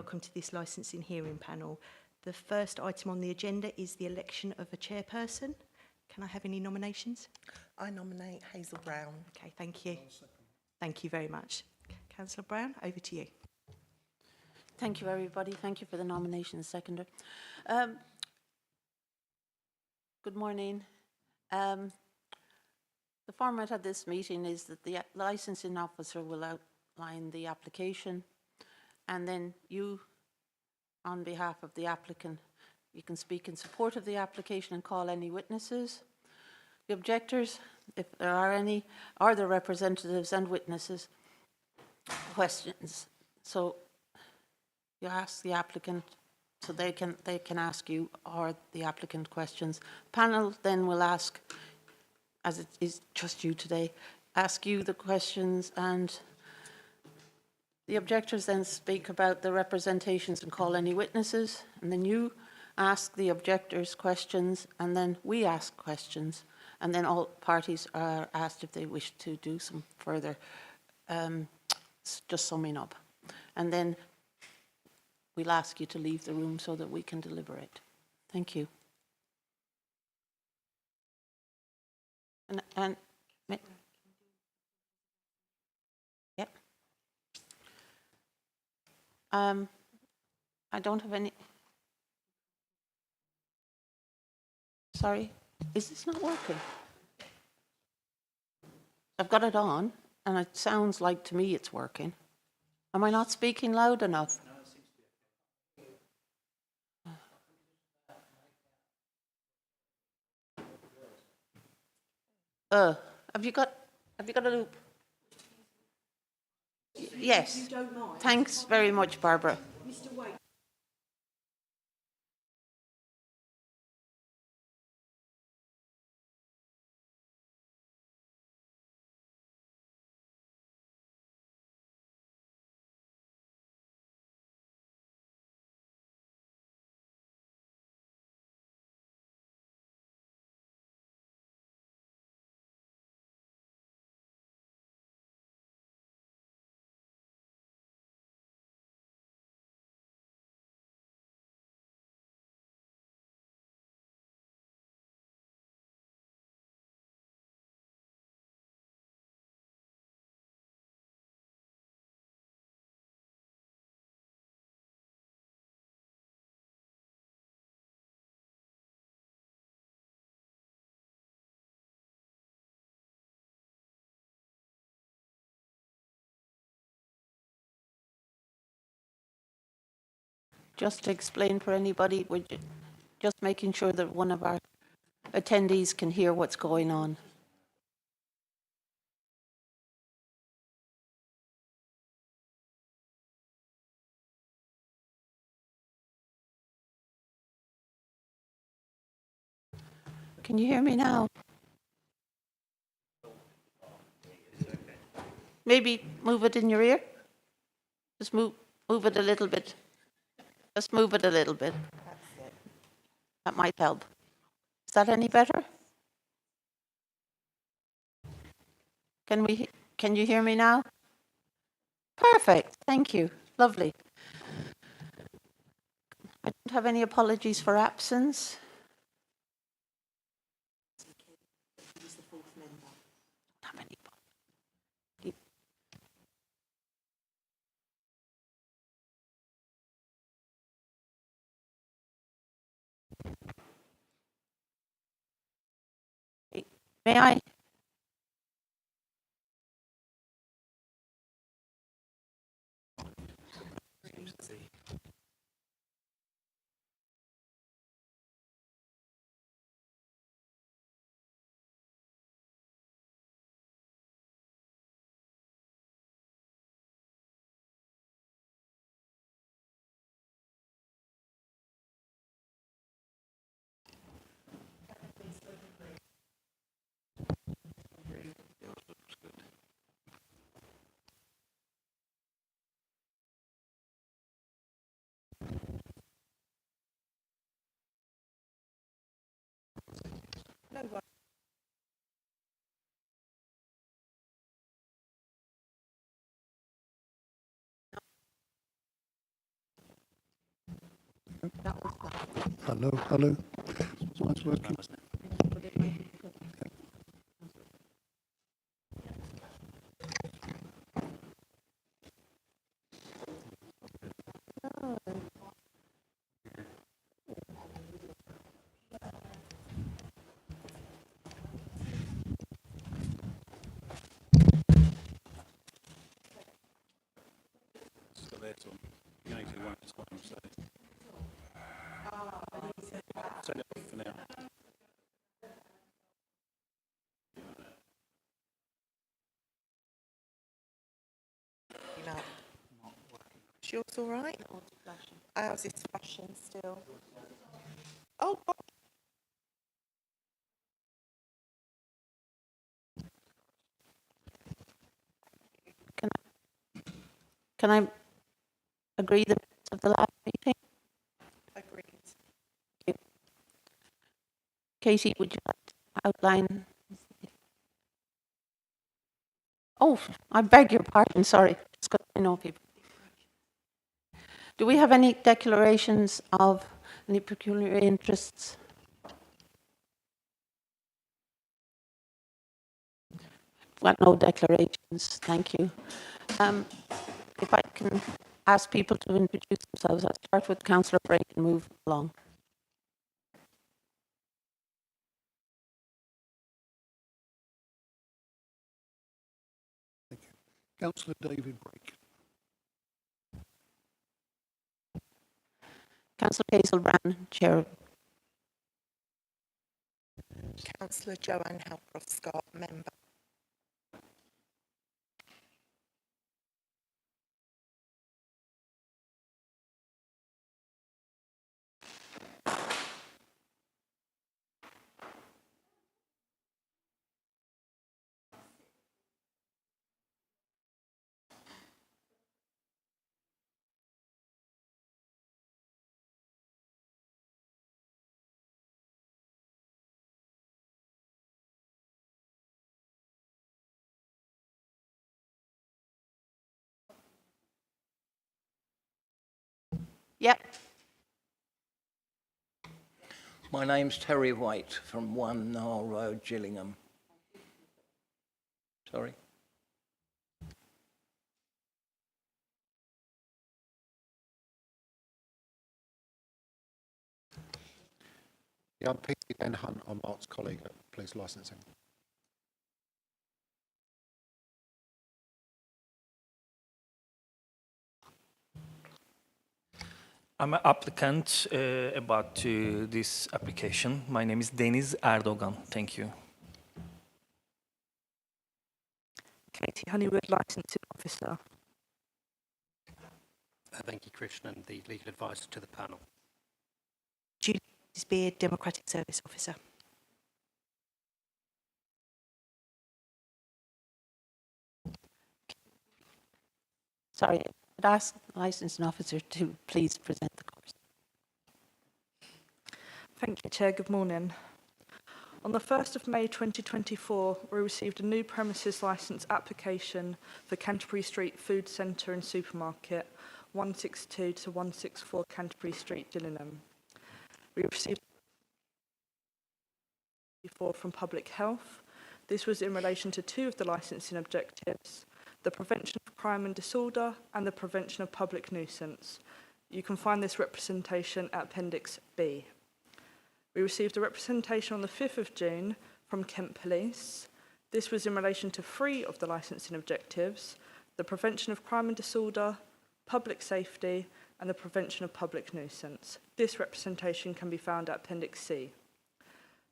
welcome to this licensing hearing panel. The first item on the agenda is the election of a chairperson. Can I have any nominations? I nominate Hazel Brown. Okay, thank you. Thank you very much. Councillor Brown, over to you. Thank you, everybody. Thank you for the nomination, seconder. Good morning. The format of this meeting is that the licensing officer will outline the application, and then you, on behalf of the applicant, you can speak in support of the application and call any witnesses. The objectors, if there are any, are the representatives and witnesses. Questions. So you ask the applicant, so they can ask you or the applicant questions. Panel then will ask, as it is just you today, ask you the questions, and the objectors then speak about the representations and call any witnesses, and then you ask the objectors questions, and then we ask questions, and then all parties are asked if they wish to do some further just summing up. And then we'll ask you to leave the room so that we can deliberate. Thank you. And yep. I don't have any. Sorry, is this not working? I've got it on, and it sounds like to me it's working. Am I not speaking loud enough? Have you got a loop? Yes. If you don't mind. Thanks very much, Barbara. Mr. Wade. Just to explain for anybody, we're just making sure that one of our attendees can hear what's going on. Can you hear me now? Maybe move it in your ear. Just move it a little bit. Just move it a little bit. That might help. Is that any better? Can you hear me now? Perfect. Thank you. Lovely. I don't have any apologies for absence. May I? Hello, hello. Mine's working. So that's on the 81 time, so. Turn it off for now. You know. Is yours all right? Ours is flashing still. Oh, God. Can I agree the minutes of the last meeting? Agreed. Katie, would you like to outline? Oh, I beg your pardon, sorry. Just got to know people. Do we have any declarations of any peculiar interests? Got no declarations, thank you. If I can ask people to introduce themselves, I'll start with Councillor Brake and move along. Thank you. Councillor David Brake. Councillor Hazel Brown, Chair. Councillor Joanne Halcroft-Scott, member. Yep. My name's Terry White from 1 Nile Road, Gillingham. Sorry. Yeah, I'm Peter Dan Hunt. I'm Mark's colleague at Police Licensing. I'm an applicant about this application. My name is Deniz Erdogan. Thank you. Katie Honeywood, Licensing Officer. Thank you, Krishnan, the legal advisor to the panel. Julie Beard, Democratic Service Officer. Sorry, I'd ask the licensing officer to please present the course. Thank you, Chair. Good morning. On the 1st of May 2024, we received a new premises licence application for Canterbury Street Food Centre and Supermarket, 162 to 164 Canterbury Street, Gillingham. We received from Public Health. This was in relation to two of the licensing objectives: the prevention of crime and disorder and the prevention of public nuisance. You can find this representation at Appendix B. We received a representation on the 5th of June from Kent Police. This was in relation to three of the licensing objectives: the prevention of crime and disorder, public safety, and the prevention of public nuisance. This representation can be found at Appendix C.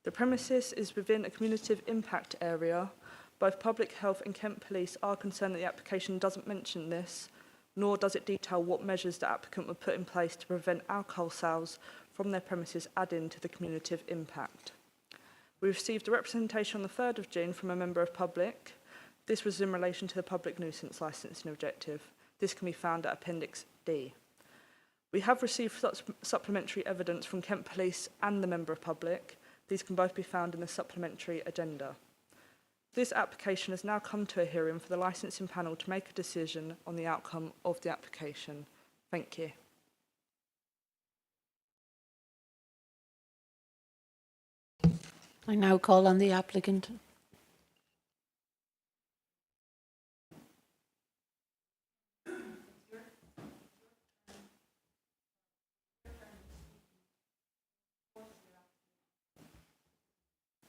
The premises is within a communicative impact area. Both Public Health and Kent Police are concerned that the application doesn't mention this, nor does it detail what measures the applicant would put in place to prevent alcohol sales from their premises adding to the communicative impact. We received a representation on the 3rd of June from a member of public. This was in relation to the public nuisance licensing objective. This can be found at Appendix D. We have received supplementary evidence from Kent Police and the member of public. These can both be found in the supplementary agenda. This application has now come to a hearing for the licensing panel to make a decision on the outcome of the application. Thank you. I now call on the applicant.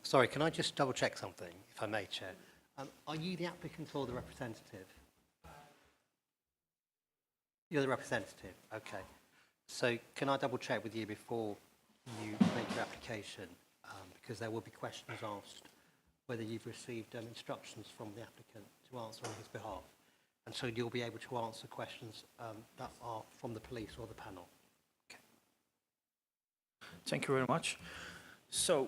Sorry, can I just double check something, if I may, Chair? Are you the applicant or the representative? You're the representative, okay. So can I double check with you before you make your application? Because there will be questions asked whether you've received instructions from the applicant to answer on his behalf. And so you'll be able to answer questions that are from the police or the panel. Okay. Thank you very much. So,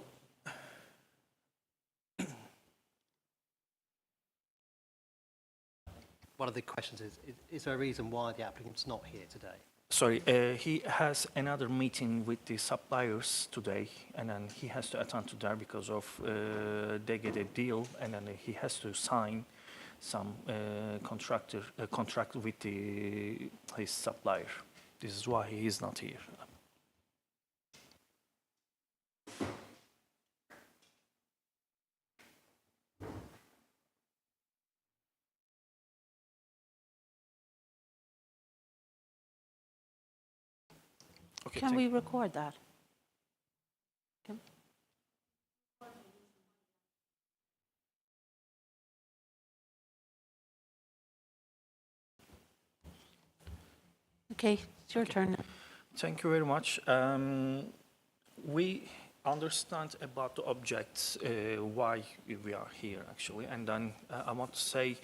One of the questions is there a reason why the applicant's not here today? sorry, he has another meeting with the suppliers today, and then he has to attend to that because of they get a deal, and then he has to sign some contract with his supplier. This is why he is not here. Okay, Can we record that? Can- Okay, it's your turn. Thank you very much. We understand about the objects, why we are here actually, and then I want to say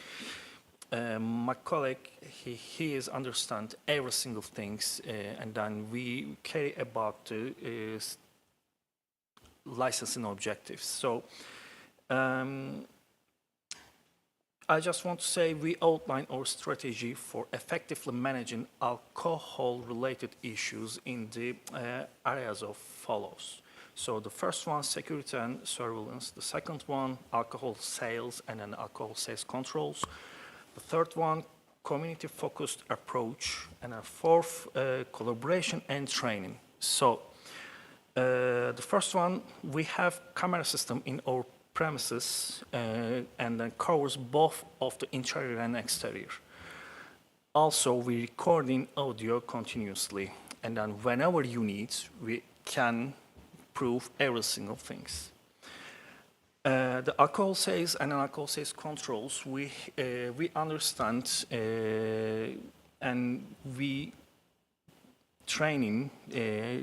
my colleague, he is understand every single things, and then we care about the licensing objectives. So I just want to say we outline our strategy for effectively managing alcohol-related issues in the areas of follows. So the first one, security and surveillance. The second one, alcohol sales and then alcohol sales controls. The third one, community-focused approach. And a fourth, collaboration and training. So the first one, we have camera system in our premises and then covers both of the interior and exterior. Also, we recording audio continuously, and then whenever you need, we can prove every single things. The alcohol sales and alcohol sales controls, we understand and we training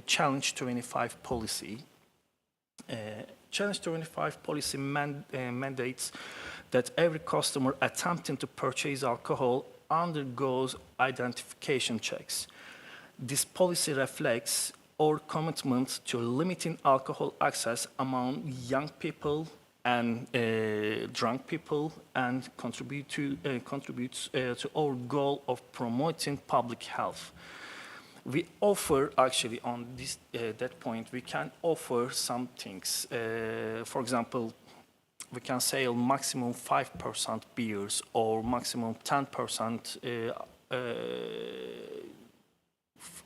Challenge 25 policy. Challenge 25 policy mandates that every customer attempting to purchase alcohol undergoes identification checks. This policy reflects our commitment to limiting alcohol access among young people and drunk people, and contributes to our goal of promoting public health. We offer, actually, on this that point, we can offer some things. For example, we can sell maximum 5% beers or maximum 10%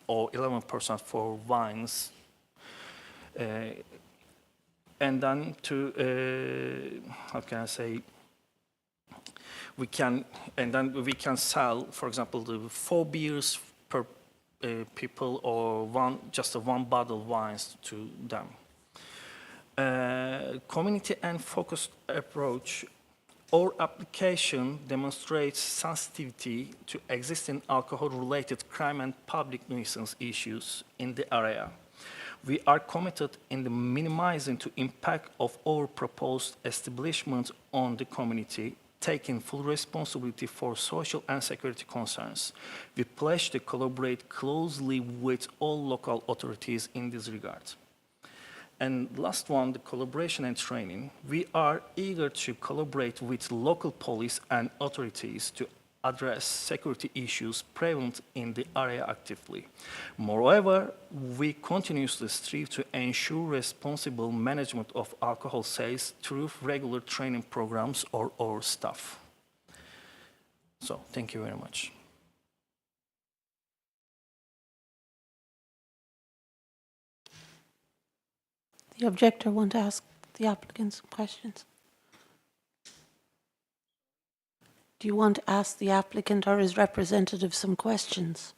or 11% for wines. And then to, how can I say, we can sell, for example, the 4 beers per people or just one bottle of wines to them. Community and focused approach. Our application demonstrates sensitivity to existing alcohol-related crime and public nuisance issues in the area. We are committed in the minimizing the impact of our proposed establishment on the community, taking full responsibility for social and security concerns. We pledge to collaborate closely with all local authorities in this regard. And last one, the collaboration and training. We are eager to collaborate with local police and authorities to address security issues prevalent in the area actively. Moreover, we continuously strive to ensure responsible management of alcohol sales through regular training programs or our staff. So, thank you very much. The objector want to ask the applicant some questions? Do you want to ask the applicant or his representative some questions?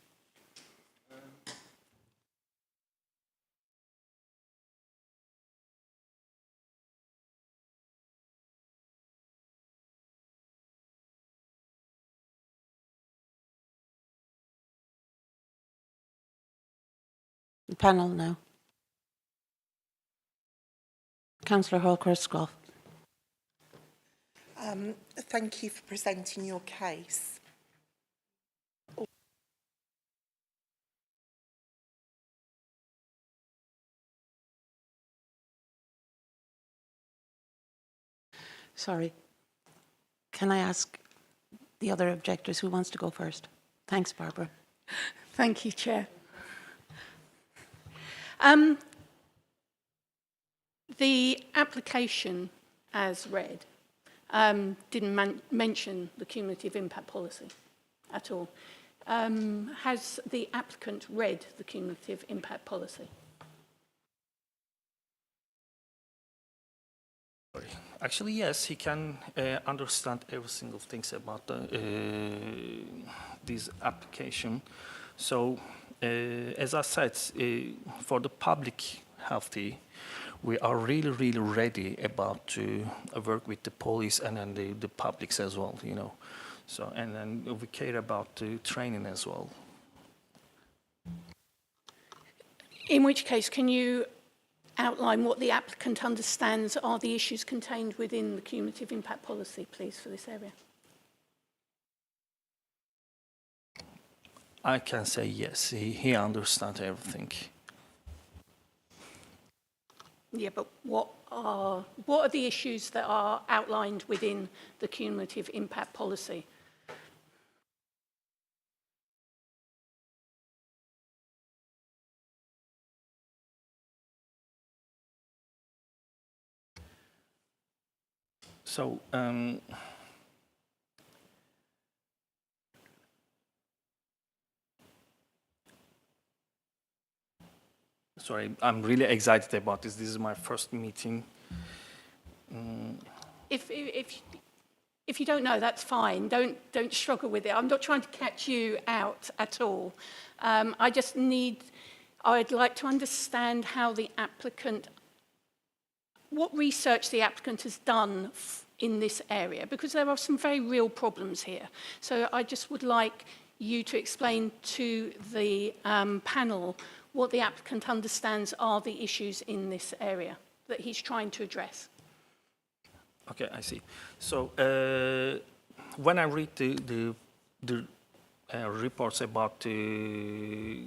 The panel now. Councillor Hall-Crestcroft. Thank you for presenting your case. Sorry. Can I ask the other objectors who wants to go first? Thanks, Barbara. Thank you, Chair. The application, as read, didn't mention the cumulative impact policy at all. Has the applicant read the cumulative impact policy? Actually, yes, he can understand every single thing about this application. So, as I said, for the public healthy, we are really, really ready about to work with the police and then the publics as well, you know. So, and then we care about the training as well. In which case, can you outline what the applicant understands are the issues contained within the cumulative impact policy, please, for this area? I can say yes, he understands everything. Yeah, but what are the issues that are outlined within the cumulative impact policy? So, sorry, I'm really excited about this. This is my first meeting. If you don't know, that's fine. Don't struggle with it. I'm not trying to catch you out at all. I'd like to understand how the applicant, what research the applicant has done in this area, because there are some very real problems here. So I just would like you to explain to the panel what the applicant understands are the issues in this area that he's trying to address. Okay, I see. So when I read the reports about the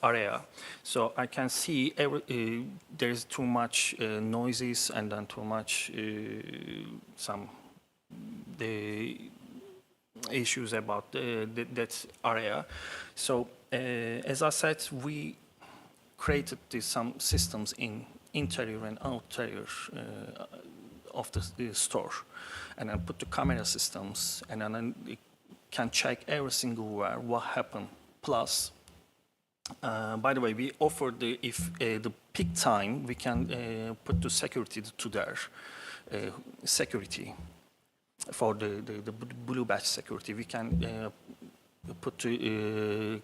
area, so I can see there's too much noises and then too much the issues about that area. So as I said, we created some systems in interior and outerior of the store, and then put the camera systems, and then it can check every single where what happened. Plus, by the way, we offer the peak time, we can put the security to their security for the blue badge security. We can put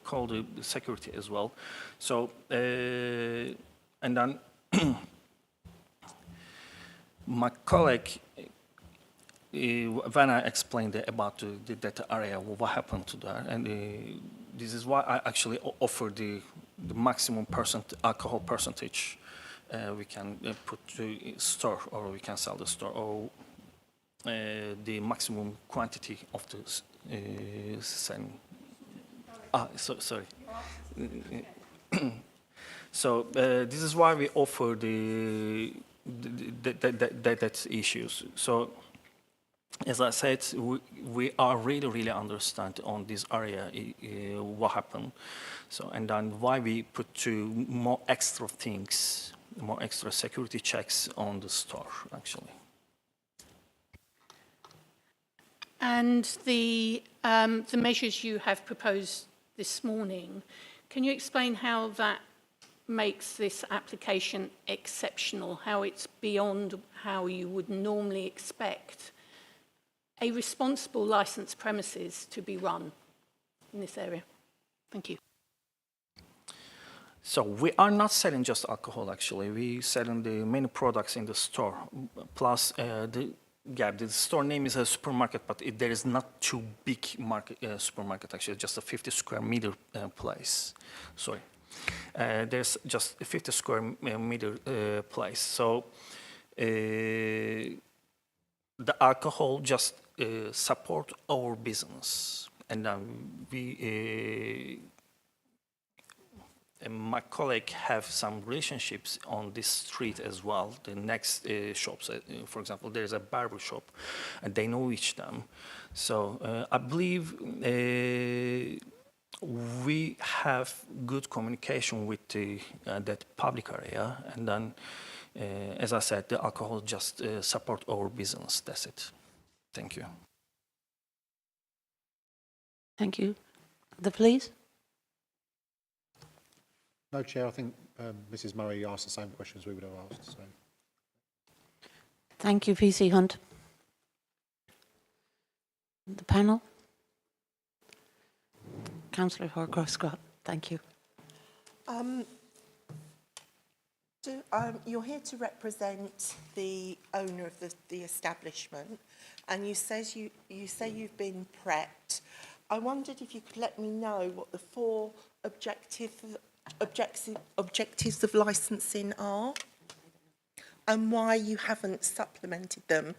call the security as well. So and then my colleague, when I explained about the data area, what happened to that, and this is why I actually offer the maximum alcohol percentage we can put to store, or we can sell the store, or the maximum quantity of the same. Sorry. So this is why we offer that issues. So as I said, we are really understand on this area what happened. So, and then why we put more extra things, more extra security checks on the store actually. And the measures you have proposed this morning, can you explain how that makes this application exceptional, how it's beyond how you would normally expect a responsible licensed premises to be run in this area. Thank you. So we are not selling just alcohol, actually. We selling the many products in the store. Plus, the store name is a supermarket, but there is not too big supermarket, actually, just a 50 square meter place. Sorry. There's just a 50 square meter place. So the alcohol just support our business. And my colleague have some relationships on this street as well. The next shops, for example, there's a barber shop, and they know each them. So I believe we have good communication with that public area, and then, as I said, the alcohol just support our business. That's it. Thank you. Thank you. The police? No, Chair, I think Mrs Murray asked the same questions we would have asked. So. Thank you, PC Hunt. The panel? Councillor Horcroft-Scott, thank you. You're here to represent the owner of the establishment, and you say you've been prepped. I wondered if you could let me know what the 4 objectives of licensing are, and why you haven't supplemented them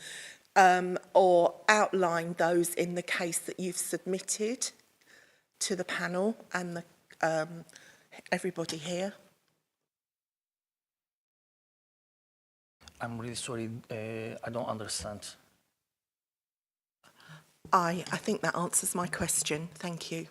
or outlined those in the case that you've submitted to the panel and everybody here. I'm really sorry, I don't understand. I think that answers my question. Thank you.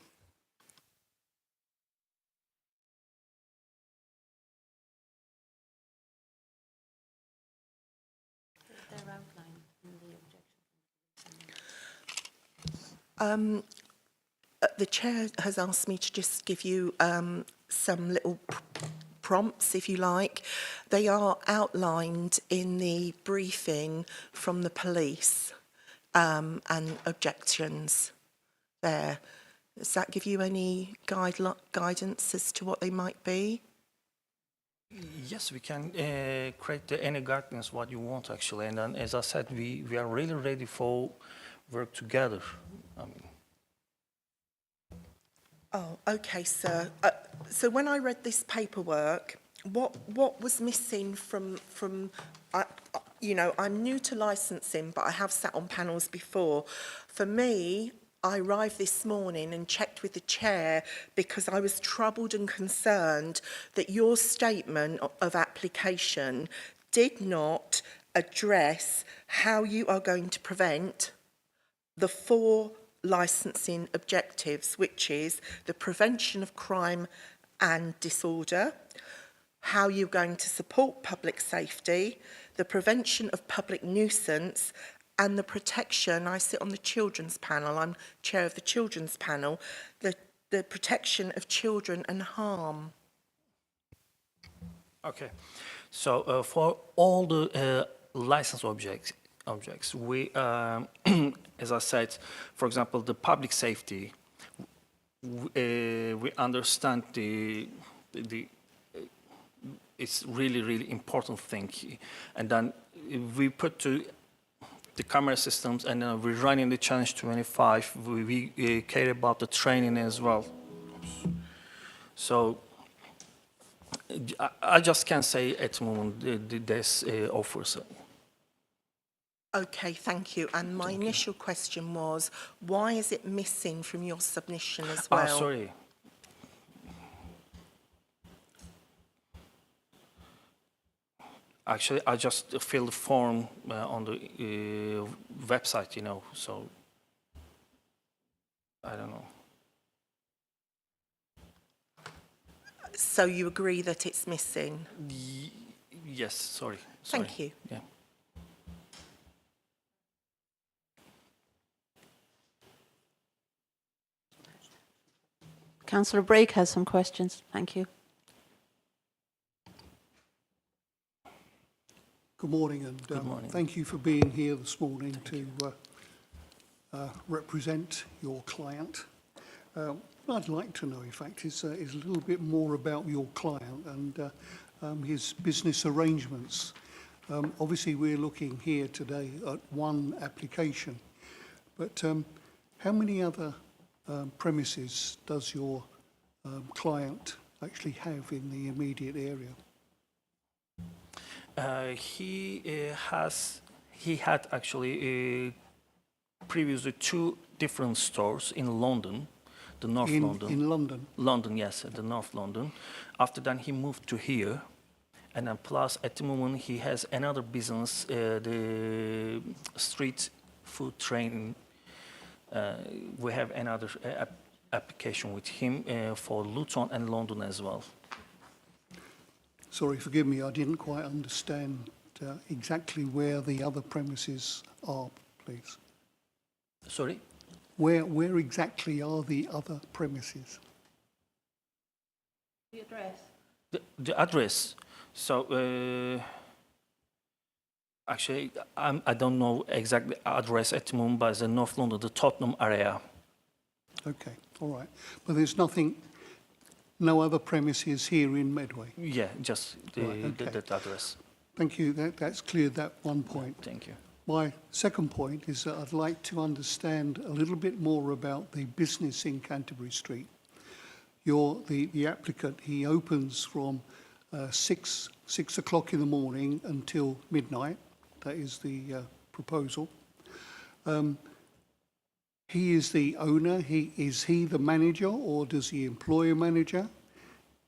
The chair has asked me to just give you some little prompts, if you like. They are outlined in the briefing from the police and objections there. Does that give you any guidance as to what they might be? Yes, we can create any guidance what you want, actually. And then, as I said, we are really ready for work together. I mean. Oh, okay, sir. So when I read this paperwork, what was missing from you know, I'm new to licensing, but I have sat on panels before. For me, I arrived this morning and checked with the chair because I was troubled and concerned that your statement of application did not address how you are going to prevent the 4 licensing objectives, which is the prevention of crime and disorder, how you're going to support public safety, the prevention of public nuisance, and the protection. I sit on the children's panel, I'm chair of the children's panel, the protection of children and harm. Okay, so for all the license objects, we, as I said, for example, the public safety, we understand it's really important thing, and then we put to the camera systems, and we're running the Challenge 25. We care about the training as well. So I just can't say at the moment this offers. Okay, thank you. And my initial question was, why is it missing from your submission as well? Ah, sorry. Actually, I just filled the form on the website, you know, so I don't know. So you agree that it's missing? Yes, sorry. Thank you. Yeah. Councillor Brake has some questions. Thank you. Good morning, and Good morning. thank you for being here this morning to represent your client. What I'd like to know, in fact, is a little bit more about your client and his business arrangements. Obviously, we're looking here today at one application, but how many other premises does your client actually have in the immediate area? He had actually previously 2 different stores in London, the North London. In London? London, yes, the North London. After that, he moved to here. And then plus, at the moment, he has another business, the street food training. We have another application with him for Luton and London as well. Sorry, forgive me, I didn't quite understand exactly where the other premises are, please. Sorry? Where exactly are the other premises? The address? The address. So, actually, I don't know exactly address at the moment, but it's in North London, the Tottenham area. Okay, all right. But there's nothing, no other premises here in Medway? Yeah, just Right, okay. that address. Thank you, that's cleared that one point. Thank you. My second point is that I'd like to understand a little bit more about the business in Canterbury Street. The applicant, he opens from 6 o'clock in the morning until midnight. That is the proposal. He is the owner. Is he the manager, or does he employ a manager?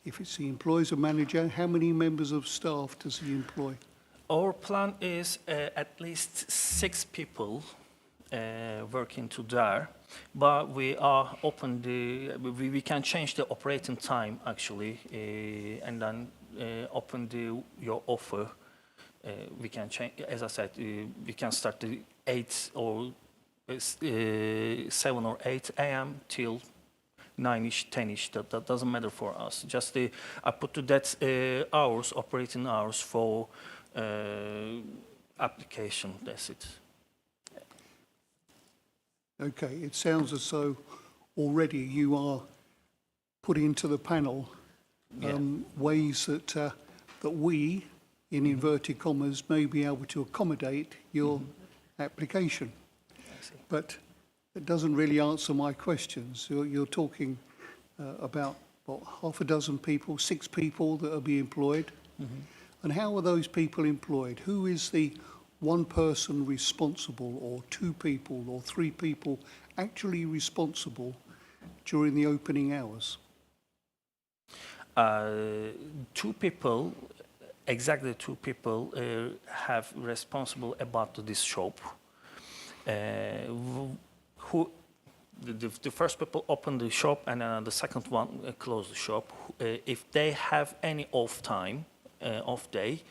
If he employs a manager, how many members of staff does he employ? Our plan is at least 6 people working to there, but we are open. We can change the operating time actually, and then open your offer. We can change, as I said, we can start the 8 or 7 or 8 a.m. till 9ish, 10ish. That doesn't matter for us. Just I put to that hours, operating hours for application. That's it. Okay, it sounds as though already you are putting into the panel ways that we, in inverted commas, may be able to accommodate your application. But it doesn't really answer my questions. You're talking about, what, half a dozen people, 6 people that are being employed? And how are those people employed? Who is the one person responsible, or 2 people, or 3 people actually responsible during the opening hours? 2 people, exactly 2 people, have responsible about this shop. Who the first people open the shop, and the second one close the shop. If they have any off time, off day,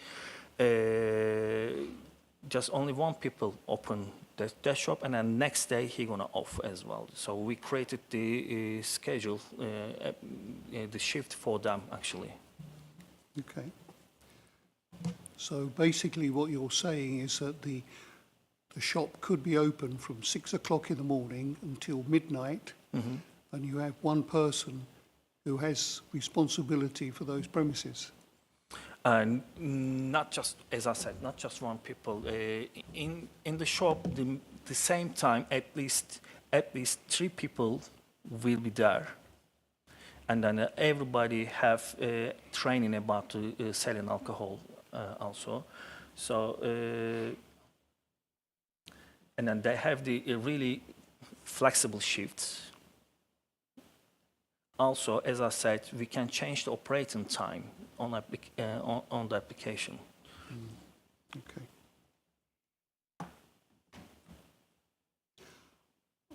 just only 1 people open that shop, and then next day he gonna off as well. So we created the schedule, the shift for them actually. Okay. So basically what you're saying is that the shop could be open from 6 o'clock in the morning until midnight, and you have 1 person who has responsibility for those premises. And not just, as I said, not just 1 people. In the shop, the same time, at least 3 people will be there, and then everybody have training about selling alcohol also. So, and then they have the really flexible shifts. Also, as I said, we can change the operating time on the application. Okay.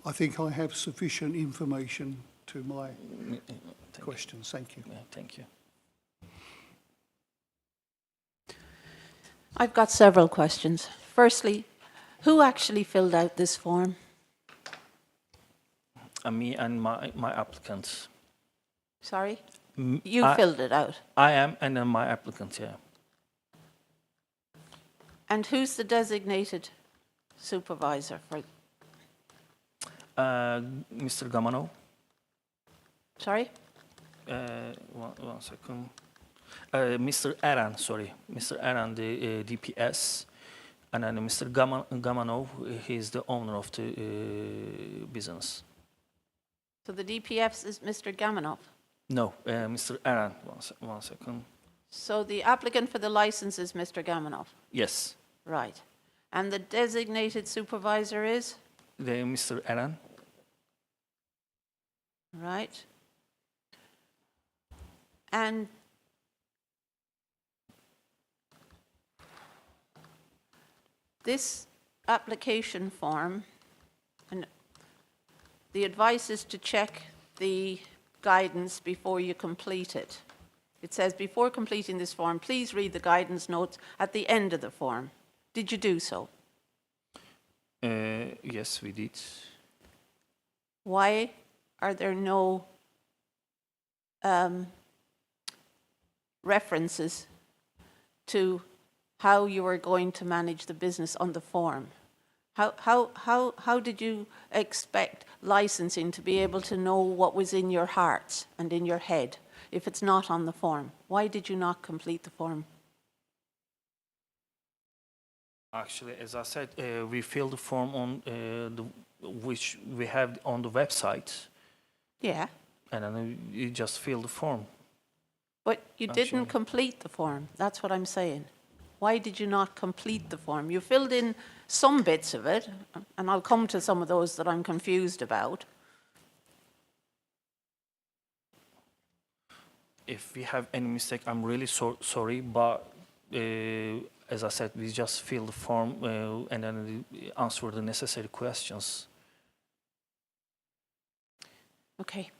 I think I have sufficient information to my questions. Thank you. Yeah, thank you. I've got several questions. Firstly, who actually filled out this form? Me and my applicants. Sorry? You filled it out? I am, and then my applicant, yeah. And who's the designated supervisor for, Mr. Gamano, sorry? one second. Mr. Aran, sorry, Mr. Aran, the DPS, and then Mr. Gamano, he's the owner of the business. So the DPS is Mr. Gamanov. No, Mr. Aran, one second. So the applicant for the license is Mr. Gamanov. Yes, Right. And the designated supervisor is? Mr. Aran. Right. And this application form, and the advice is to check the guidance before you complete it. It says, before completing this form, please read the guidance notes at the end of the form. Did you do so? Yes, we did. Why are there no references to how you are going to manage the business on the form? How did you expect licensing to be able to know what was in your hearts and in your head if it's not on the form? Why did you not complete the form? Actually, as I said, we filled the form on which we have on the website, Yeah, and then you just fill the form. but you Actually. didn't complete the form. That's what I'm saying. Why did you not complete the form? You filled in some bits of it, and I'll come to some of those that I'm confused about. If we have any mistake, I'm really sorry, but as I said, we just fill the form and then answer the necessary questions. Okay.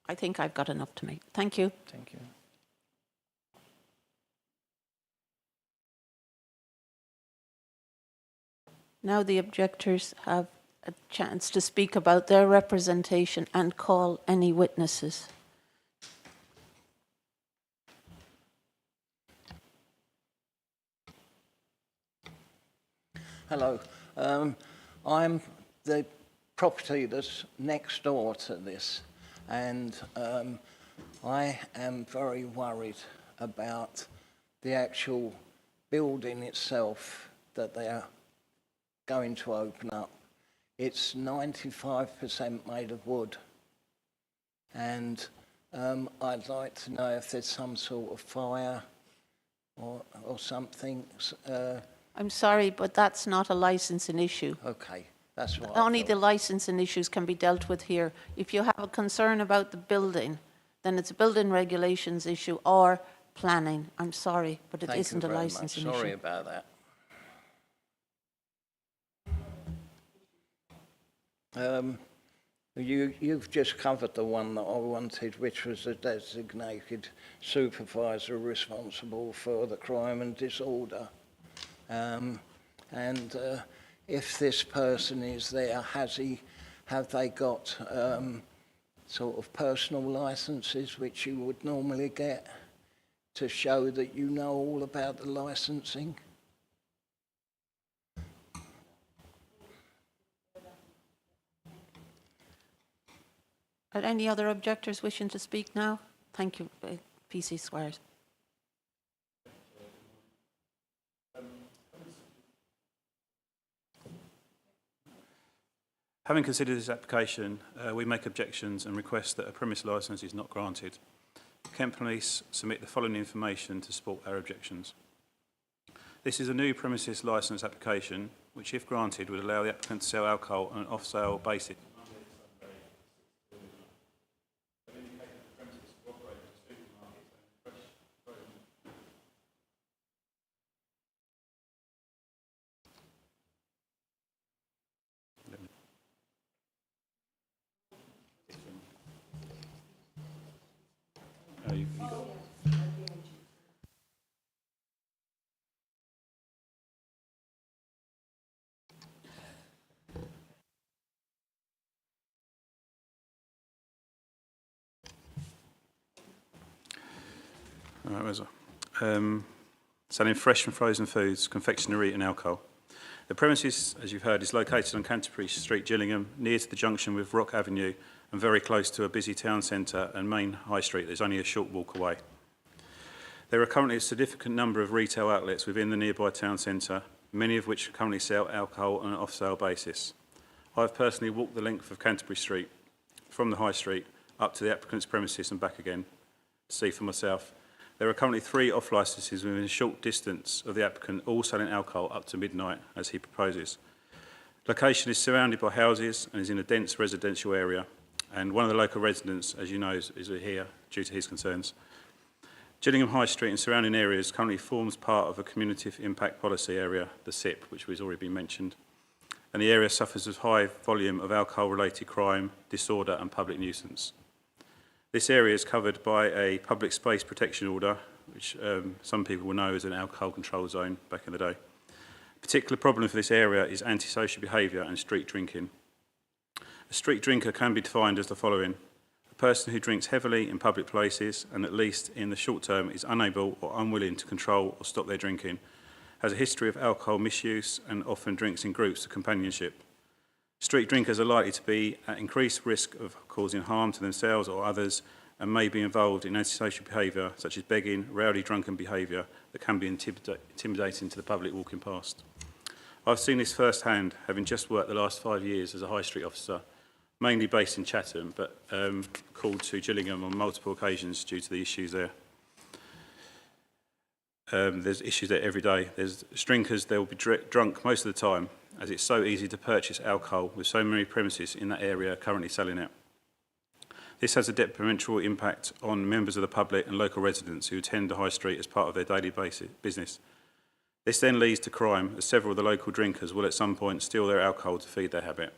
I think I've got enough to make. Thank you. Thank you. Now the objectors have a chance to speak about their representation and call any witnesses. Hello. I'm the property that's next door to this, and I am very worried about the actual building itself that they're going to open up. It's 95% made of wood, and I'd like to know if there's some sort of fire or something. I'm sorry, but that's not a licensing issue. Okay, that's what I Only thought. the licensing issues can be dealt with here. If you have a concern about the building, then it's a building regulations issue or planning. I'm sorry, but it Thank isn't you a very licensing much. Sorry issue. about that. You've just covered the one that I wanted, which was the designated supervisor responsible for the crime and disorder. If this person is there, have they got sort of personal licenses which you would normally get to show that you know all about the licensing? Are any other objectors wishing to speak now? Thank you, PC Squares. Having considered this application, we make objections and request that a premise licence is not granted. Kent Police submit the following information to support our objections. This is a new premises licence application, which if granted would allow the applicant to sell alcohol on an off-sale basis. Right, where's that? Selling fresh and frozen foods, confectionery and alcohol. The premises, as you've heard, is located on Canterbury Street, Gillingham, near to the junction with Rock Avenue and very close to a busy town centre and main high street. There's only a short walk away. There are currently a significant number of retail outlets within the nearby town centre, many of which currently sell alcohol on an off-sale basis. I've personally walked the length of Canterbury Street from the high street up to the applicant's premises and back again to see for myself. There are currently 3 off-licences within a short distance of the applicant, all selling alcohol up to midnight, as he proposes. Location is surrounded by houses and is in a dense residential area, and one of the local residents, as you know, is here due to his concerns. Gillingham High Street and surrounding areas currently forms part of a Community Impact Policy area, the SIP, which has already been mentioned, and the area suffers a high volume of alcohol-related crime, disorder and public nuisance. This area is covered by a public space protection order, which some people will know as an alcohol control zone back in the day. A particular problem for this area is antisocial behaviour and street drinking. A street drinker can be defined as the following: a person who drinks heavily in public places and, at least in the short term, is unable or unwilling to control or stop their drinking, has a history of alcohol misuse and often drinks in groups of companionship. Street drinkers are likely to be at increased risk of causing harm to themselves or others and may be involved in antisocial behaviour such as begging, rowdy drunken behaviour that can be intimidating to the public walking past. I've seen this firsthand, having just worked the last 5 years as a high street officer, mainly based in Chatham, but called to Gillingham on multiple occasions due to the issues there. There's issues there every day. There's drinkers, they will be drunk most of the time, as it's so easy to purchase alcohol with so many premises in that area currently selling it. This has a detrimental impact on members of the public and local residents who attend the high street as part of their daily business. This then leads to crime, as several of the local drinkers will at some point steal their alcohol to feed their habit.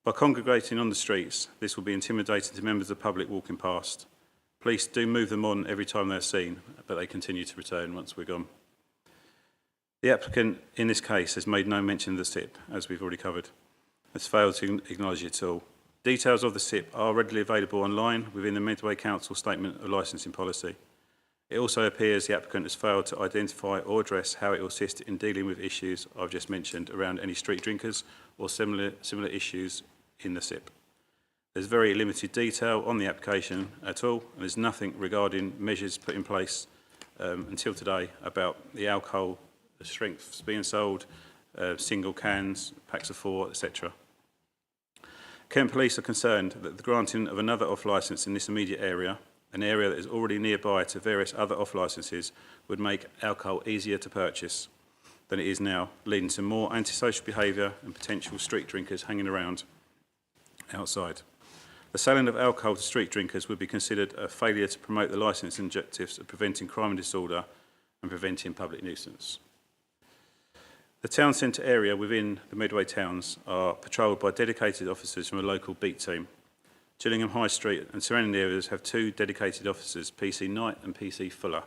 By congregating on the streets, this will be intimidating to members of the public walking past. Police do move them on every time they're seen, but they continue to return once we're gone. The applicant in this case has made no mention of the SIP, as we've already covered, has failed to acknowledge it at all. Details of the SIP are readily available online within the Medway Council Statement of Licensing Policy. It also appears the applicant has failed to identify or address how it will assist in dealing with issues I've just mentioned around any street drinkers or similar issues in the SIP. There's very limited detail on the application at all, and there's nothing regarding measures put in place until today about the alcohol, the strengths being sold, single cans, packs of 4, etc. Kent Police are concerned that the granting of another off-licence in this immediate area, an area that is already nearby to various other off-licences, would make alcohol easier to purchase than it is now, leading to more antisocial behaviour and potential street drinkers hanging around outside. The selling of alcohol to street drinkers would be considered a failure to promote the licensing objectives of preventing crime and disorder and preventing public nuisance. The town centre area within the Medway towns are patrolled by dedicated officers from a local beat team. Gillingham High Street and surrounding areas have 2 dedicated officers, PC Knight and PC Fuller.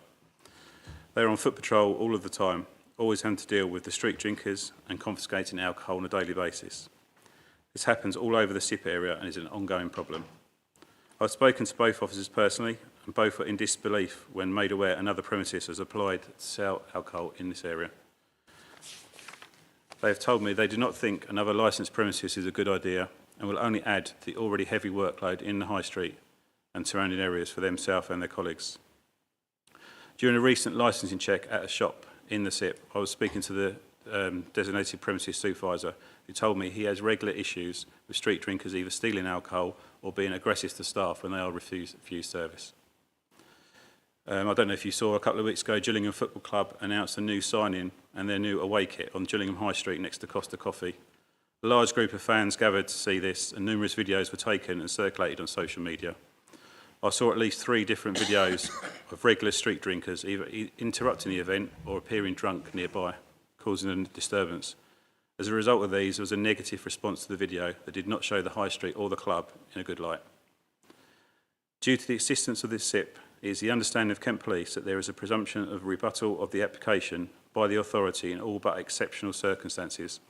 They are on foot patrol all of the time, always having to deal with the street drinkers and confiscating alcohol on a daily basis. This happens all over the SIP area and is an ongoing problem. I've spoken to both officers personally, and both were in disbelief when made aware another premises has applied to sell alcohol in this area. They have told me they do not think another licensed premises is a good idea and will only add to the already heavy workload in the high street and surrounding areas for themselves and their colleagues. During a recent licensing check at a shop in the SIP, I was speaking to the designated premises supervisor, who told me he has regular issues with street drinkers either stealing alcohol or being aggressive to staff when they are refused service. I don't know if you saw a couple of weeks ago, Gillingham Football Club announced a new sign-in and their new away kit on Gillingham High Street next to Costa Coffee. A large group of fans gathered to see this, and numerous videos were taken and circulated on social media. I saw at least 3 different videos of regular street drinkers either interrupting the event or appearing drunk nearby, causing a disturbance. As a result of these, there was a negative response to the video that did not show the high street or the club in a good light. Due to the existence of this SIP, it is the understanding of Kent Police that there is a presumption of rebuttal of the application by the authority in all but exceptional circumstances,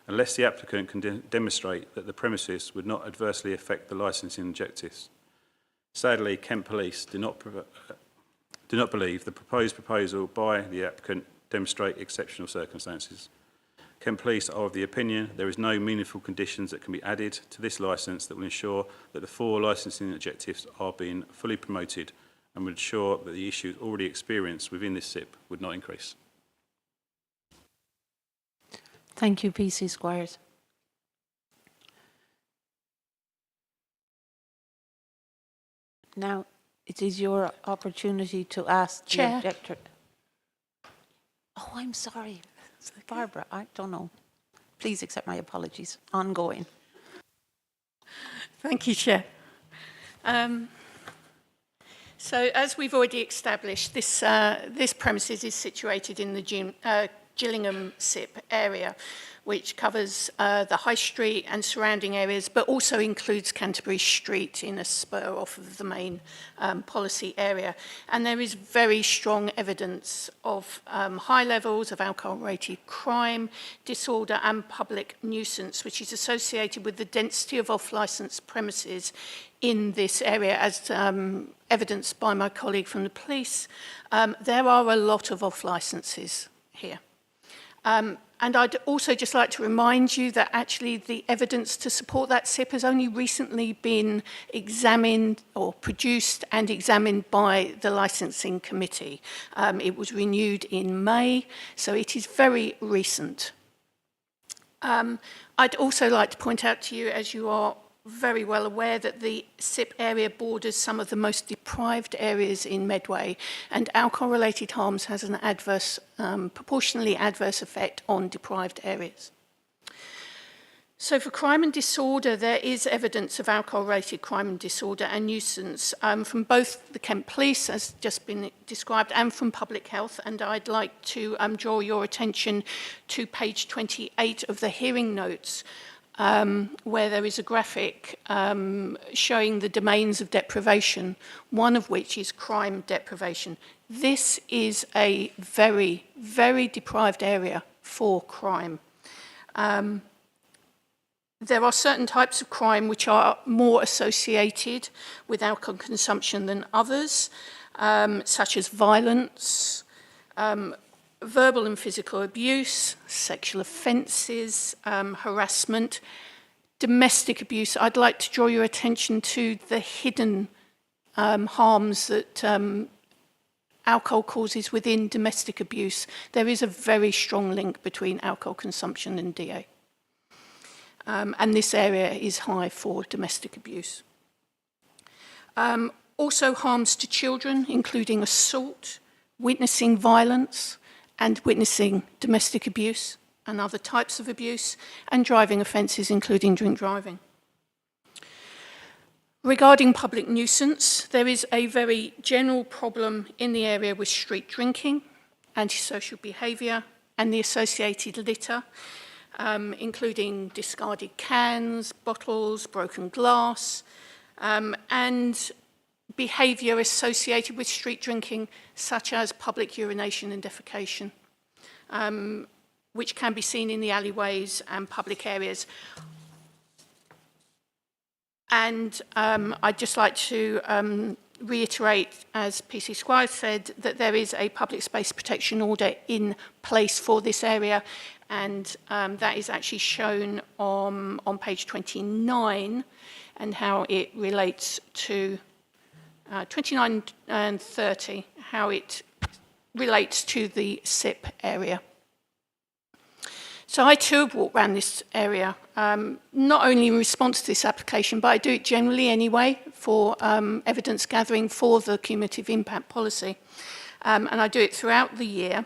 unless the applicant can demonstrate that the premises would not adversely affect the licensing objectives. Sadly, Kent Police do not do not believe the proposed proposal by the applicant demonstrate exceptional circumstances. Kent Police are of the opinion there is no meaningful conditions that can be added to this licence that will ensure that the 4 licensing objectives are being fully promoted and will ensure that the issues already experienced within this SIP would not increase. Thank you, PC Squires. Now, it is your opportunity to ask the Chair. objector. Oh, I'm sorry. Barbara, I don't know. Please accept my apologies. Ongoing. Thank you, Chair. So, as we've already established, this premises is situated in the Gillingham SIP area, which covers the High Street and surrounding areas, but also includes Canterbury Street in a spur off of the main policy area. And there is very strong evidence of high levels of alcohol-related crime, disorder and public nuisance, which is associated with the density of off-licence premises in this area, as evidenced by my colleague from the police. There are a lot of off-licences here. And I'd also just like to remind you that actually the evidence to support that SIP has only recently been examined or produced and examined by the licensing committee. It was renewed in May, so it is very recent. I'd also like to point out to you, as you are very well aware, that the SIP area borders some of the most deprived areas in Medway, and alcohol-related harms has an adverse, proportionally adverse effect on deprived areas. So for crime and disorder, there is evidence of alcohol-related crime and disorder and nuisance from both the Kent Police, as just been described, and from Public Health. And I'd like to draw your attention to page 28 of the hearing notes, where there is a graphic showing the domains of deprivation, one of which is crime deprivation. This is a very, very deprived area for crime. There are certain types of crime which are more associated with alcohol consumption than others, such as violence, verbal and physical abuse, sexual offences, harassment, domestic abuse. I'd like to draw your attention to the hidden harms that alcohol causes within domestic abuse. There is a very strong link between alcohol consumption and DA. And this area is high for domestic abuse. Also harms to children, including assault, witnessing violence, and witnessing domestic abuse and other types of abuse, and driving offences, including drink driving. Regarding public nuisance, there is a very general problem in the area with street drinking, antisocial behaviour, and the associated litter, including discarded cans, bottles, broken glass, and behaviour associated with street drinking, such as public urination and defecation, which can be seen in the alleyways and public areas. And I'd just like to reiterate, as PC Squires said, that there is a public space protection order in place for this area, and that is actually shown on page 29, and how it relates to 29 and 30, how it relates to the SIP area. So I too have walked around this area, not only in response to this application, but I do it generally anyway for evidence gathering for the cumulative impact policy. And I do it throughout the year.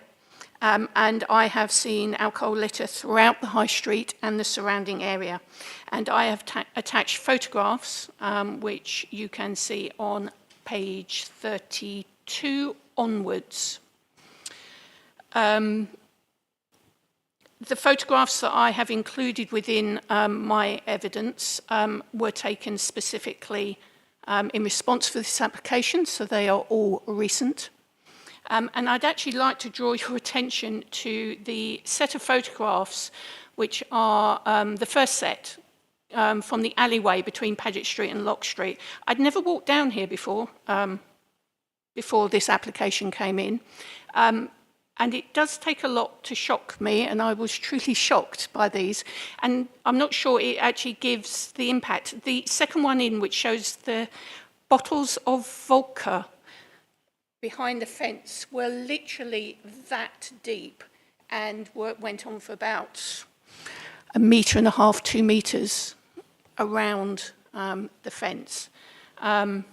And I have seen alcohol litter throughout the high street and the surrounding area. And I have attached photographs, which you can see on page 32 onwards. The photographs that I have included within my evidence were taken specifically in response to this application, so they are all recent. And I'd actually like to draw your attention to the set of photographs, which are the first set from the alleyway between Paget Street and Lock Street. I'd never walked down here before. before this application came in. And it does take a lot to shock me, and I was truly shocked by these. And I'm not sure it actually gives the impact. The second one in, which shows the bottles of vodka behind the fence, were literally that deep and went on for about 1.5 meters, 2 meters around the fence. And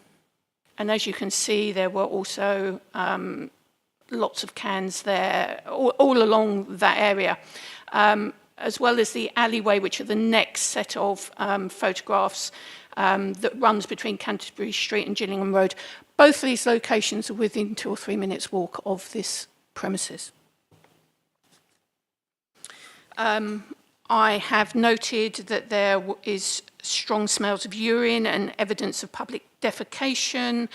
as you can see, there were also lots of cans there, all along that area, as well as the alleyway, which are the next set of photographs that runs between Canterbury Street and Gillingham Road. Both of these locations are within 2 or 3 minutes walk of this premises. I have noted that there is strong smells of urine and evidence of public defecation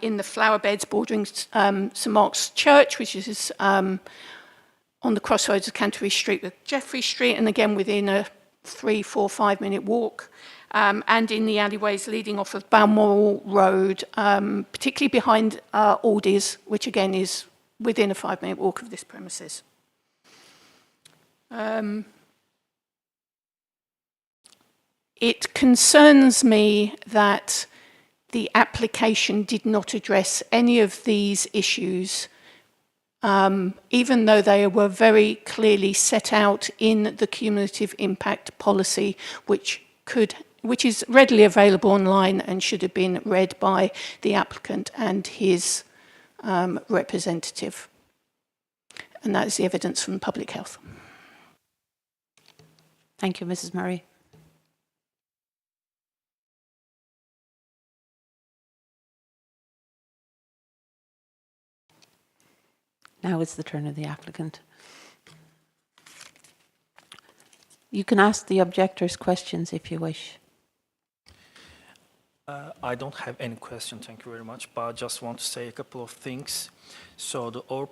in the flower beds bordering St Mark's Church, which is on the crossroads of Canterbury Street with Jeffrey Street, and again within a 3, 4, 5 minute walk, and in the alleyways leading off of Balmoral Road, particularly behind Aldi's, which again is within a 5 minute walk of this premises. It concerns me that the application did not address any of these issues, even though they were very clearly set out in the cumulative impact policy, which is readily available online and should have been read by the applicant and his representative. And that is the evidence from Public Health. Thank you, Mrs. Murray. Now it's the turn of the applicant. You can ask the objectors questions if you wish. I don't have any question, thank you very much, but I just want to say a couple of things. So our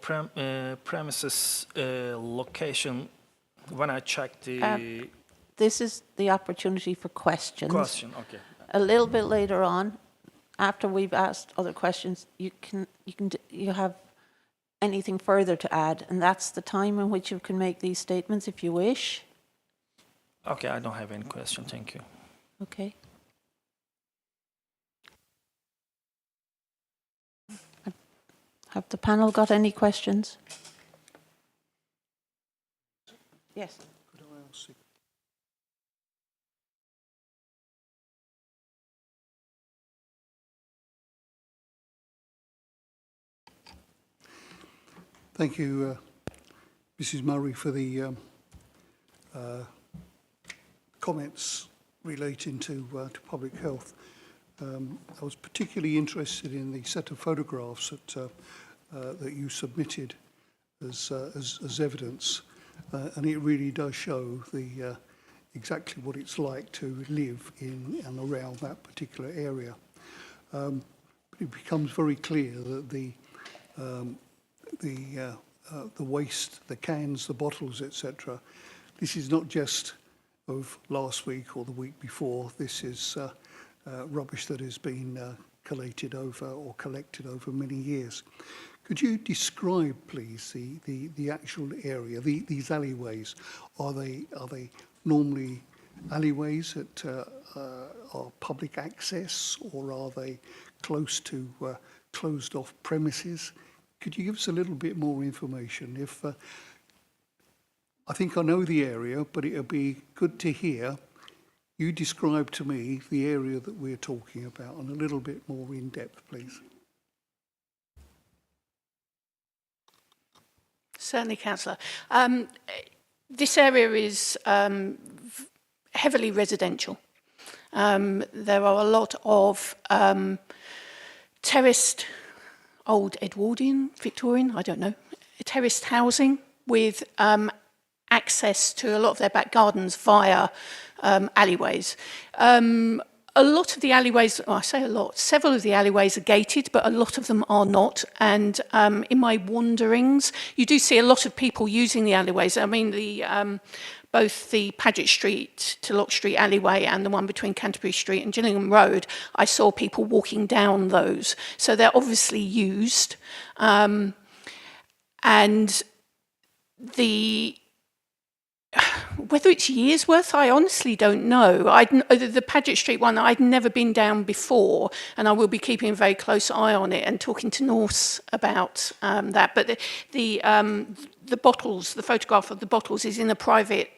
premises location, when I checked the... This is the opportunity for questions. Okay. A little bit later on, after we've asked other questions, you have anything further to add, and that's the time in which you can make these statements if you wish. Okay, I don't have any question, thank you. Okay. Have the panel got any questions? Yes. Could I ask you? Thank you, Mrs. Murray, for the comments relating to public health. I was particularly interested in the set of photographs that you submitted as evidence, and it really does show exactly what it's like to live in and around that particular area. It becomes very clear that the waste, the cans, the bottles, etc. This is not just of last week or the week before. This is rubbish that has been collected over many years. Could you describe, please, the actual area, these alleyways? Are they normally alleyways that are public access, or are they close to closed off premises? Could you give us a little bit more information? I think I know the area, but it would be good to hear you describe to me the area that we're talking about, and a little bit more in depth, please. Certainly, Councillor. This area is heavily residential. There are a lot of terraced, old Edwardian, Victorian, I don't know, terraced housing with access to a lot of their back gardens via alleyways. A lot of the alleyways, I say a lot, several of the alleyways are gated, but a lot of them are not. And in my wanderings, you do see a lot of people using the alleyways. I mean, the both the Paget Street to Lock Street alleyway and the one between Canterbury Street and Gillingham Road, I saw people walking down those. So they're obviously used. And whether it's years worth, I honestly don't know. The Paget Street one, I'd never been down before, and I will be keeping a very close eye on it and talking to Norse about that. But the bottles, the photograph of the bottles is in a private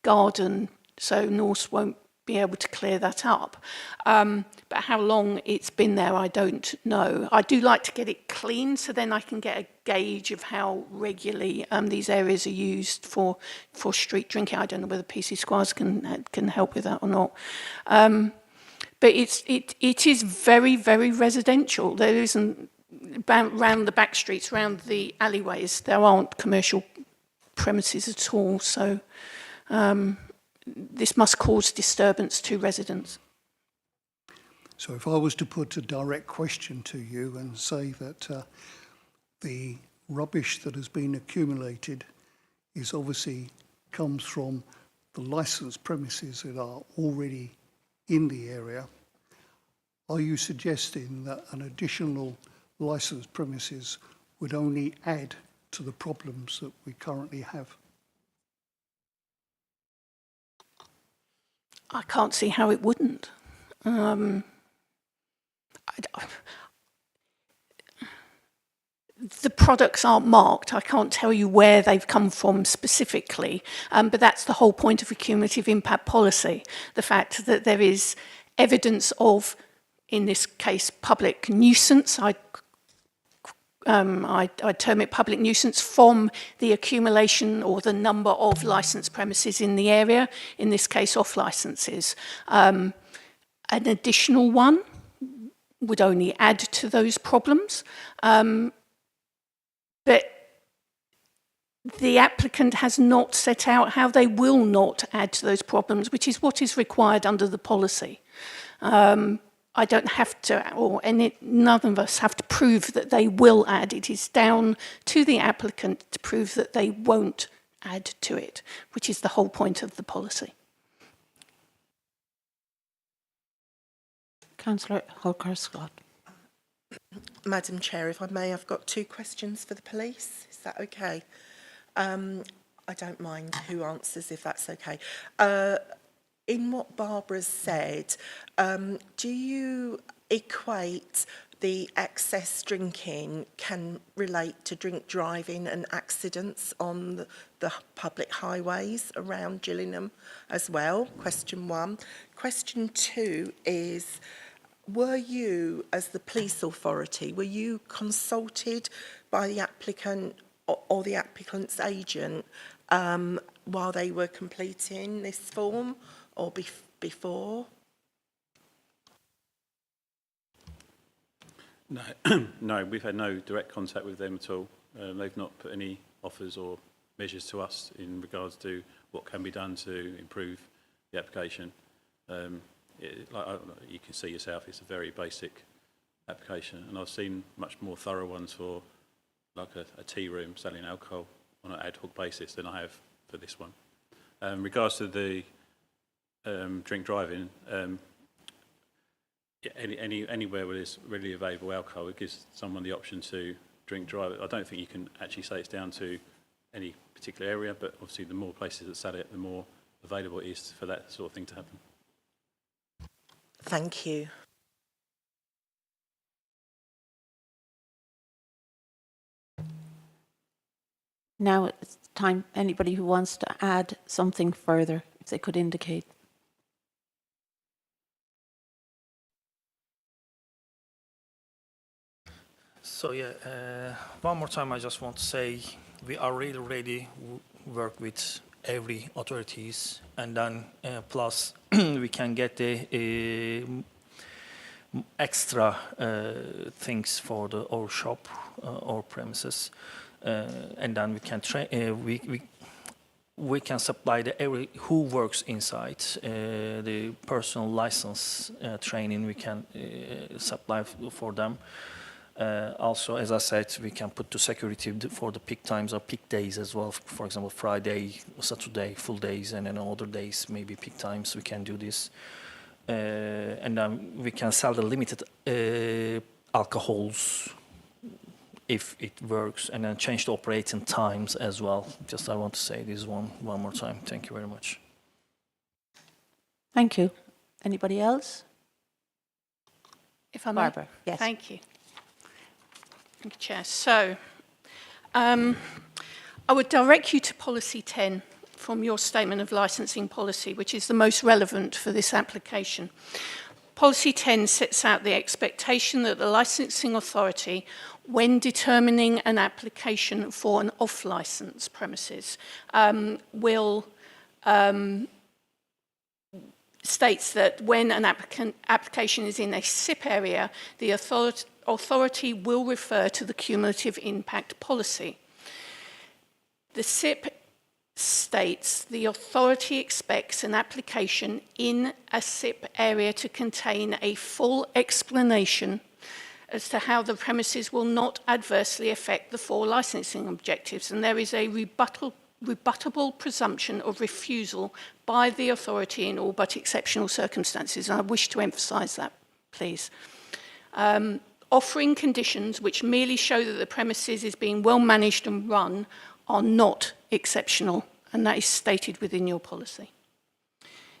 garden, so Norse won't be able to clear that up. But how long it's been there, I don't know. I do like to get it clean, so then I can get a gauge of how regularly these areas are used for street drinking. I don't know whether PC Squires can help with that or not. But it is very, very residential. There isn't, round the back streets, round the alleyways, there aren't commercial premises at all. So this must cause disturbance to residents. So if I was to put a direct question to you and say that the rubbish that has been accumulated is obviously comes from the licensed premises that are already in the area, are you suggesting that an additional licensed premises would only add to the problems that we currently have? I can't see how it wouldn't. The products aren't marked. I can't tell you where they've come from specifically, but that's the whole point of a cumulative impact policy. The fact that there is evidence of, in this case, public nuisance. I term it public nuisance from the accumulation or the number of licensed premises in the area, in this case off licenses. An additional one would only add to those problems. But the applicant has not set out how they will not add to those problems, which is what is required under the policy. I don't have to, none of us have to prove that they will add. It is down to the applicant to prove that they won't add to it, which is the whole point of the policy. Councillor Holker-Scott. Madam Chair, if I may, I've got 2 questions for the police. Is that okay? I don't mind who answers if that's okay. In what Barbara's said, do you equate the excess drinking can relate to drink driving and accidents on the public highways around Gillingham as well? Question 1. Question 2 is, were you, as the police authority, were you consulted by the applicant or the applicant's agent while they were completing this form or before? No, no, we've had no direct contact with them at all. They've not put any offers or measures to us in regards to what can be done to improve the application. You can see yourself, it's a very basic application, and I've seen much more thorough ones for like a tea room selling alcohol on an ad hoc basis than I have for this one. In regards to the drink driving, anywhere where there's readily available alcohol, it gives someone the option to drink drive. I don't think you can actually say it's down to any particular area, but obviously the more places that sell it, the more available it is for that sort of thing to happen. Thank you. Now it's time, anybody who wants to add something further, if they could indicate. So one more time I just want to say we are really ready to work with every authorities, and then plus we can get the extra things for our shop or premises, and then we can we can supply the who works inside the personal license training. We can supply for them. Also, as I said, we can put the security for the peak times or peak days as well. For example, Friday, Saturday, full days, and then other days, maybe peak times, we can do this. And we can sell the limited alcohols if it works, and then change the operating times as well. Just I want to say this one more time. Thank you very much. Thank you. Anybody else? If I may. Barbara, yes. Thank you. Thank you, Chair. So, I would direct you to Policy 10 from your Statement of Licensing Policy, which is the most relevant for this application. Policy 10 sets out the expectation that the licensing authority, when determining an application for an off-licence premises, will states that when an application is in a SIP area, the authority will refer to the cumulative impact policy. The SIP states the authority expects an application in a SIP area to contain a full explanation as to how the premises will not adversely affect the 4 licensing objectives, and there is a rebuttable presumption of refusal by the authority in all but exceptional circumstances. And I wish to emphasise that, please. Offering conditions which merely show that the premises is being well managed and run are not exceptional, and that is stated within your policy.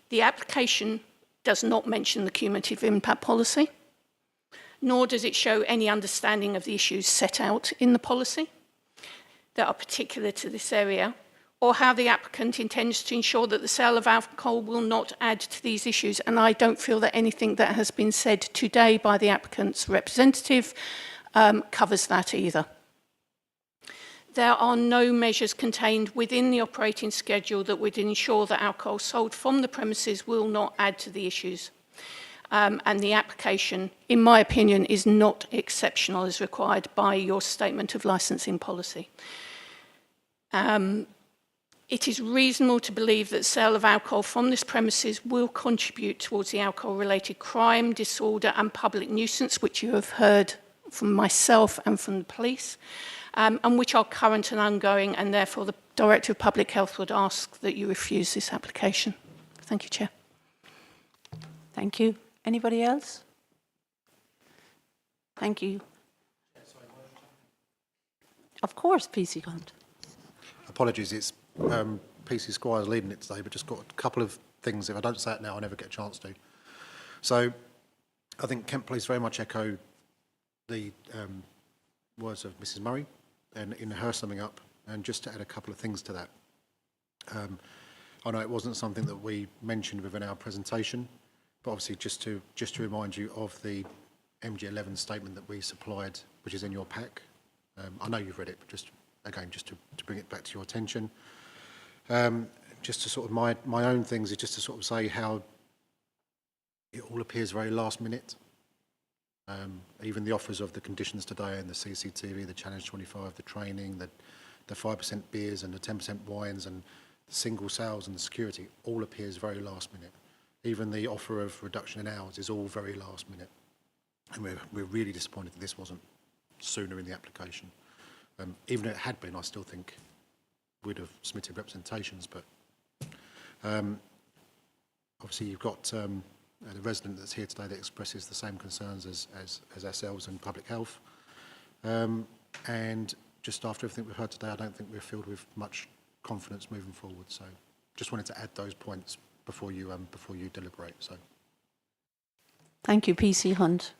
The application does not mention the cumulative impact policy, nor does it show any understanding of the issues set out in the policy that are particular to this area, or how the applicant intends to ensure that the sale of alcohol will not add to these issues. And I don't feel that anything that has been said today by the applicant's representative covers that either. There are no measures contained within the operating schedule that would ensure that alcohol sold from the premises will not add to the issues. And the application, in my opinion, is not exceptional as required by your Statement of Licensing Policy. It is reasonable to believe that sale of alcohol from this premises will contribute towards the alcohol-related crime, disorder and public nuisance, which you have heard from myself and from the police, and which are current and ongoing, and therefore the Director of Public Health would ask that you refuse this application. Thank you, Chair. Thank you. Anybody else? Thank you. Of course, PC Hunt. Apologies, it's PC Squire's leading it today, but just got a couple of things. If I don't say it now, I never get a chance to. So I think Kent Police very much echo the words of Mrs Murray and in her summing up, and just to add a couple of things to that. I know it wasn't something that we mentioned within our presentation, but obviously just to remind you of the MG11 statement that we supplied, which is in your pack. I know you've read it, but just again, just to bring it back to your attention. Just to sort of my own things is just to sort of say how it all appears very last minute. Even the offers of the conditions today and the CCTV, the Challenge 25, the training, the 5% beers and the 10% wines and the single sales and the security all appears very last minute. Even the offer of reduction in hours is all very last minute. And we're really disappointed that this wasn't sooner in the application. Even if it had been, I still think we'd have submitted representations, but obviously you've got the resident that's here today that expresses the same concerns as ourselves in public health. And just after everything we've heard today, I don't think we're filled with much confidence moving forward. So just wanted to add those points before you deliberate. So Thank you, PC Hunt.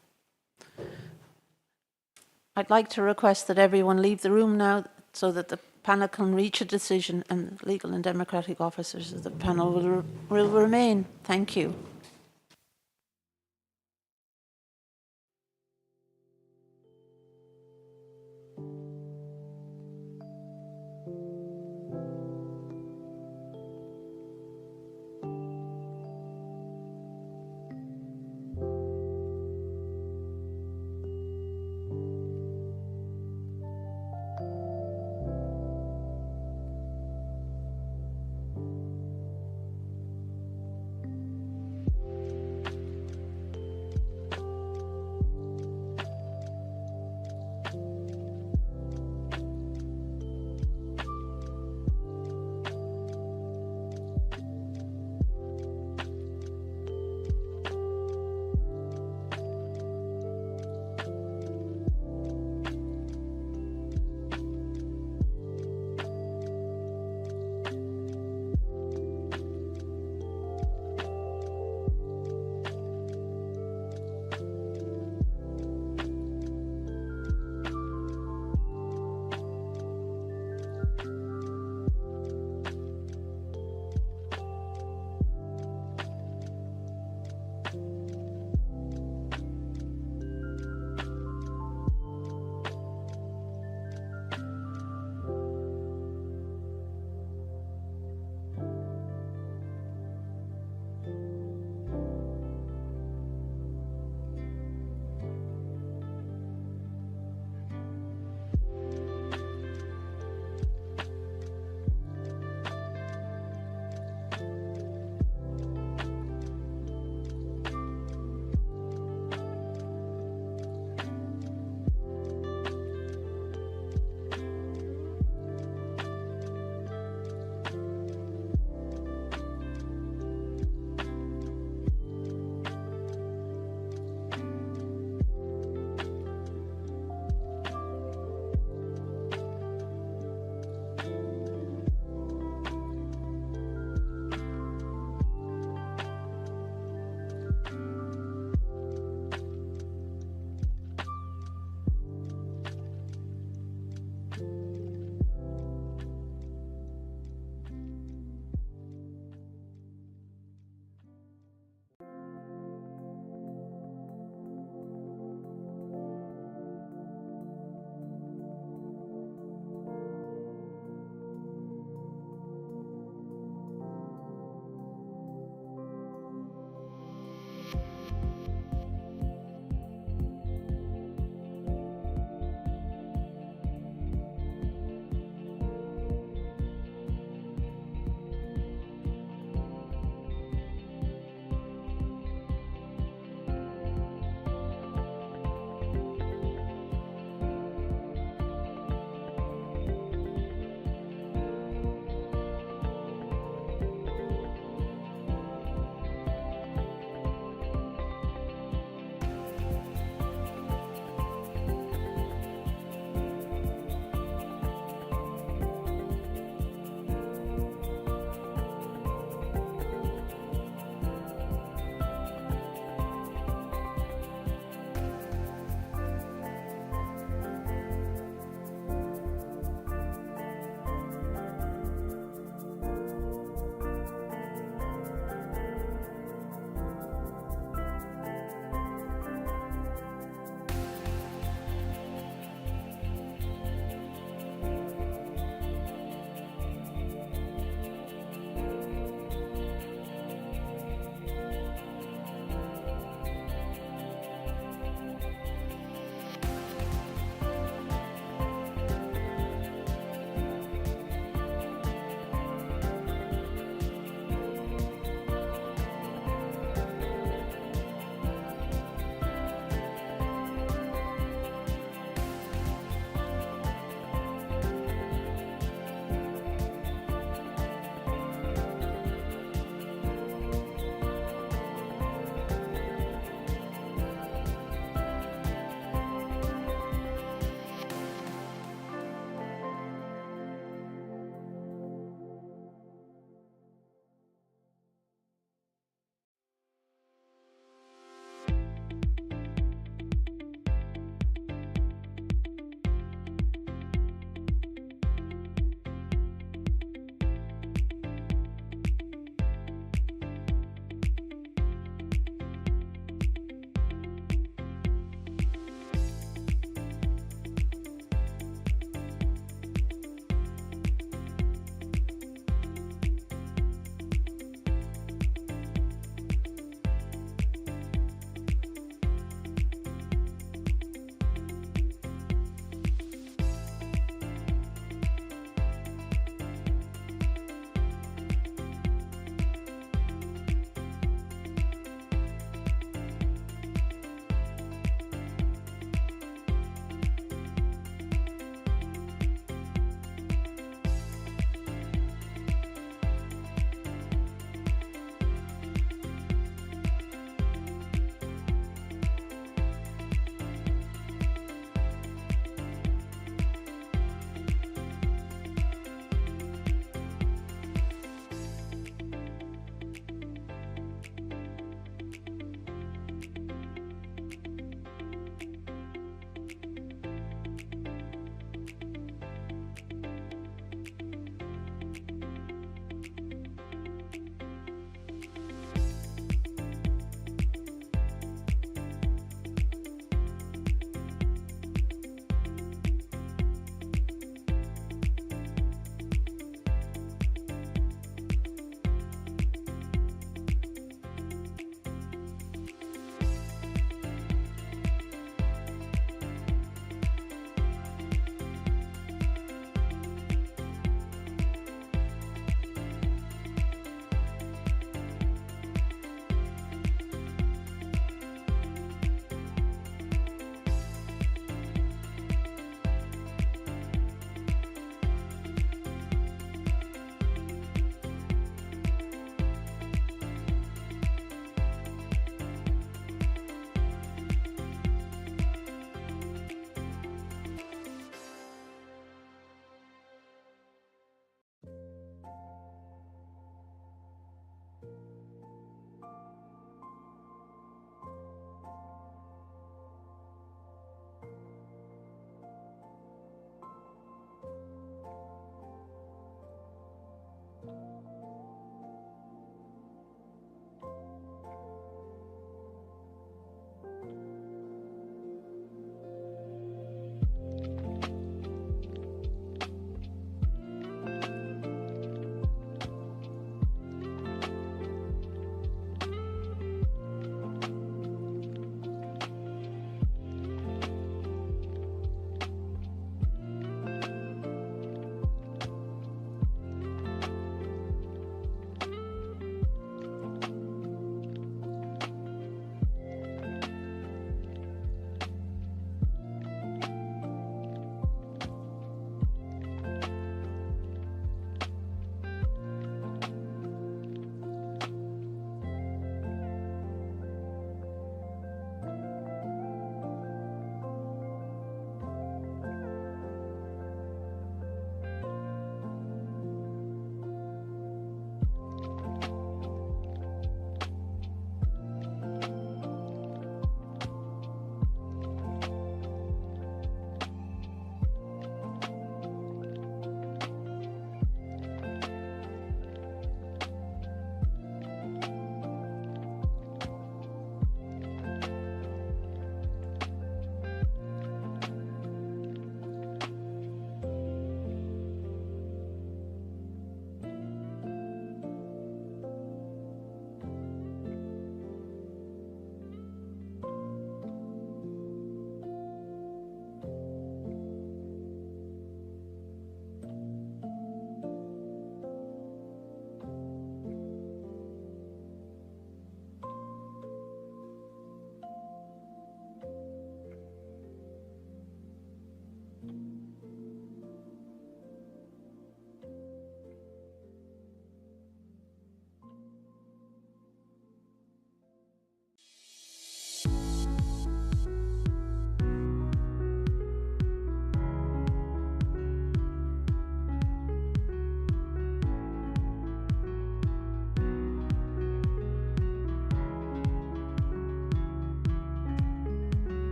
I'd like to request that everyone leave the room now so that the panel can reach a decision, and legal and democratic officers of the panel will remain. Thank you.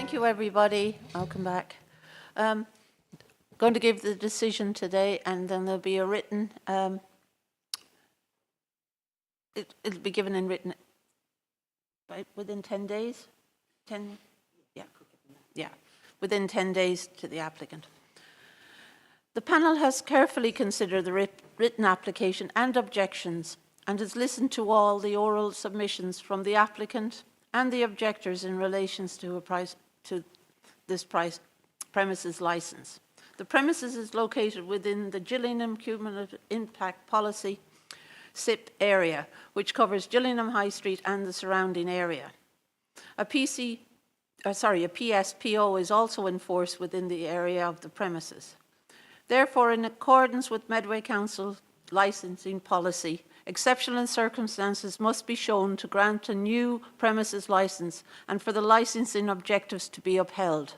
Thank you, everybody. I'll come back. Going to give the decision today, and then there'll be a written. It'll be given in written, right, within 10 days? 10, yeah, within 10 days to the applicant. The panel has carefully considered the written application and objections and has listened to all the oral submissions from the applicant and the objectors in relation to this premises licence. The premises is located within the Gillingham Cumulative Impact Policy SIP area, which covers Gillingham High Street and the surrounding area. A PSPO is also enforced within the area of the premises. Therefore, in accordance with Medway Council licensing policy, exceptional circumstances must be shown to grant a new premises licence and for the licensing objectives to be upheld.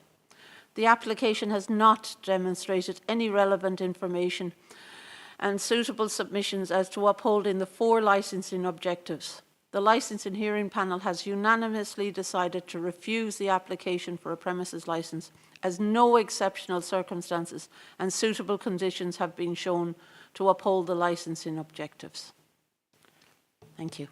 The application has not demonstrated any relevant information and suitable submissions as to upholding the 4 licensing objectives. The licensing hearing panel has unanimously decided to refuse the application for a premises licence as no exceptional circumstances and suitable conditions have been shown to uphold the licensing objectives. Thank you.